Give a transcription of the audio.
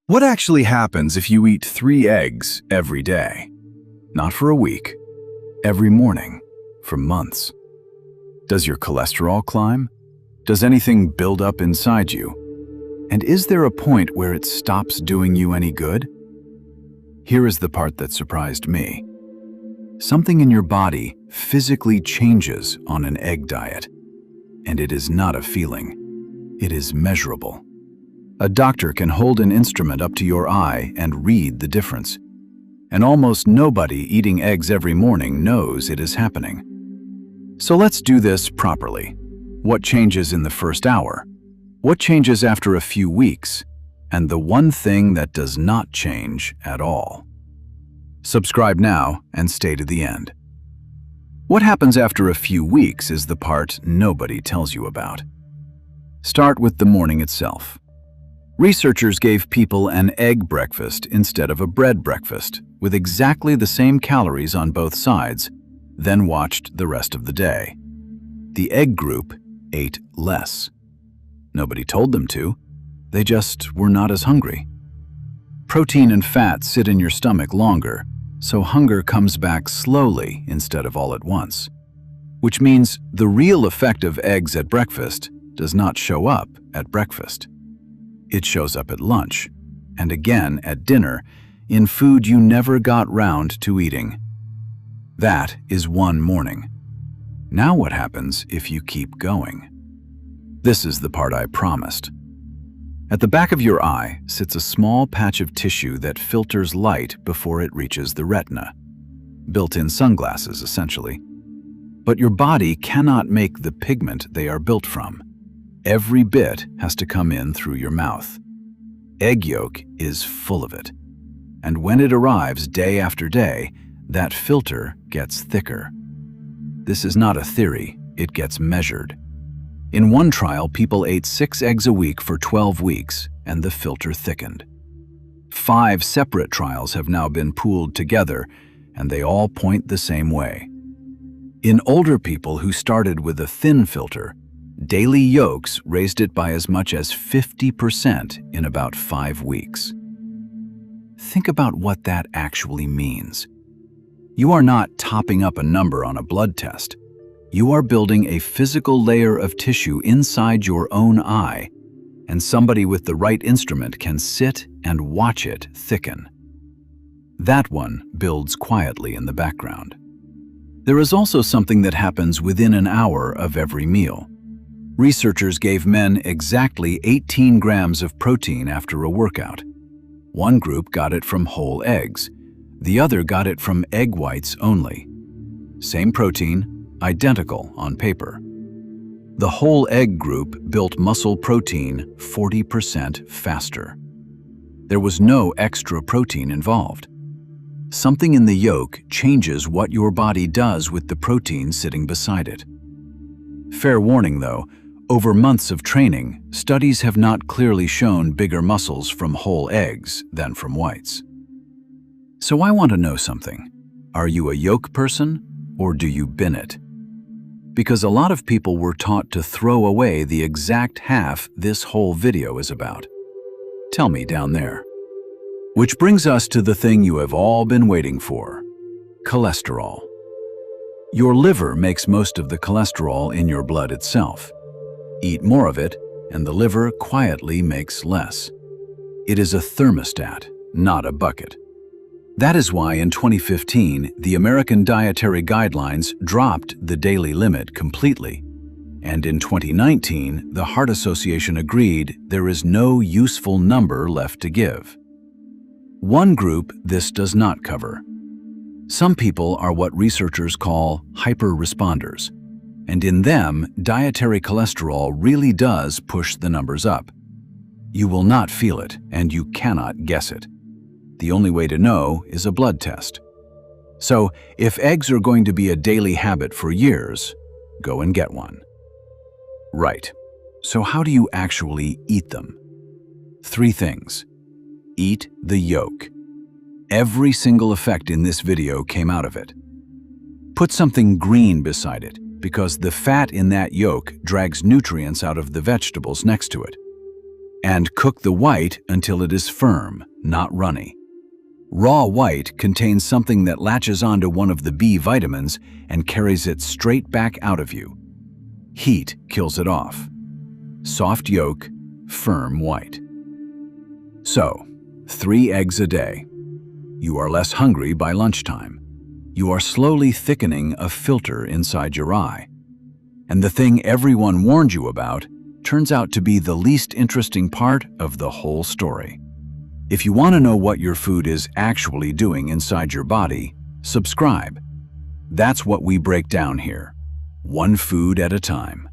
What actually happens if you eat 3 eggs every day? Not for a week, every morning, for months. Does your cholesterol climb? Does anything build up inside you? And is there a point where it stops doing you any good? Here is the part that surprised me. Something in your body physically changes on an egg diet. And it is not a feeling. It is measurable. A doctor can hold an instrument up to your eye and read the difference. And almost nobody eating eggs every morning knows it is happening. So let's do this properly. What changes in the first hour? What changes after a few weeks? And the one thing that does not change at all. Subscribe now and stay to the end. What happens after a few weeks is the part nobody tells you about. Start with the morning itself. Researchers gave people an egg breakfast instead of a bread breakfast, with exactly the same calories on both sides, then watched the rest of the day. The egg group ate less. Nobody told them to. They just were not as hungry. Protein and fat sit in your stomach longer, so hunger comes back slowly instead of all at once. Which means the real effect of eggs at breakfast does not show up at breakfast. It shows up at lunch, and again at dinner, in food you never got round to eating. That is one morning. Now what happens if you keep going? This is the part I promised. At the back of your eye sits a small patch of tissue that filters light before it reaches the retina. Built-in sunglasses, essentially. But your body cannot make the pigment they are built from. Every bit has to come in through your mouth. Egg yolk is full of it. And when it arrives day after day, that filter gets thicker. This is not a theory, it gets measured. In one trial, people ate 6 eggs a week for 12 weeks, and the filter thickened. 5 separate trials have now been pooled together, and they all point the same way. In older people who started with a thin filter, daily yolks raised it by as much as 50% in about 5 weeks. Think about what that actually means. You are not topping up a number on a blood test. You are building a physical layer of tissue inside your own eye, and somebody with the right instrument can sit and watch it thicken. That one builds quietly in the background. There is also something that happens within an hour of every meal. Researchers gave men exactly 18 grams of protein after a workout. One group got it from whole eggs. The other got it from egg whites only. Same protein, identical on paper. The whole egg group built muscle protein 40% faster. There was no extra protein involved. Something in the yolk changes what your body does with the protein sitting beside it. Fair warning though, over months of training, studies have not clearly shown bigger muscles from whole eggs than from whites. So I want to know something. Are you a yolk person, or do you bin it? Because a lot of people were taught to throw away the exact half this whole video is about. Tell me down there. Which brings us to the thing you have all been waiting for: cholesterol. Your liver makes most of the cholesterol in your blood itself. Eat more of it, and the liver quietly makes less. It is a thermostat, not a bucket. That is why in 2015, the American Dietary Guidelines dropped the daily limit completely. And in 2019, the Heart Association agreed there is no useful number left to give. One group this does not cover. Some people are what researchers call hyper-responders. And in them, dietary cholesterol really does push the numbers up. You will not feel it, and you cannot guess it. The only way to know is a blood test. So, if eggs are going to be a daily habit for years, go and get one. Right. So how do you actually eat them? 3 things. Eat the yolk. Every single effect in this video came out of it. Put something green beside it, because the fat in that yolk drags nutrients out of the vegetables next to it. And cook the white until it is firm, not runny. Raw white contains something that latches onto one of the B vitamins and carries it straight back out of you. Heat kills it off. Soft yolk, firm white. So, 3 eggs a day. You are less hungry by lunchtime. You are slowly thickening a filter inside your eye. And the thing everyone warned you about turns out to be the least interesting part of the whole story. If you want to know what your food is actually doing inside your body, subscribe. That's what we break down here, one food at a time.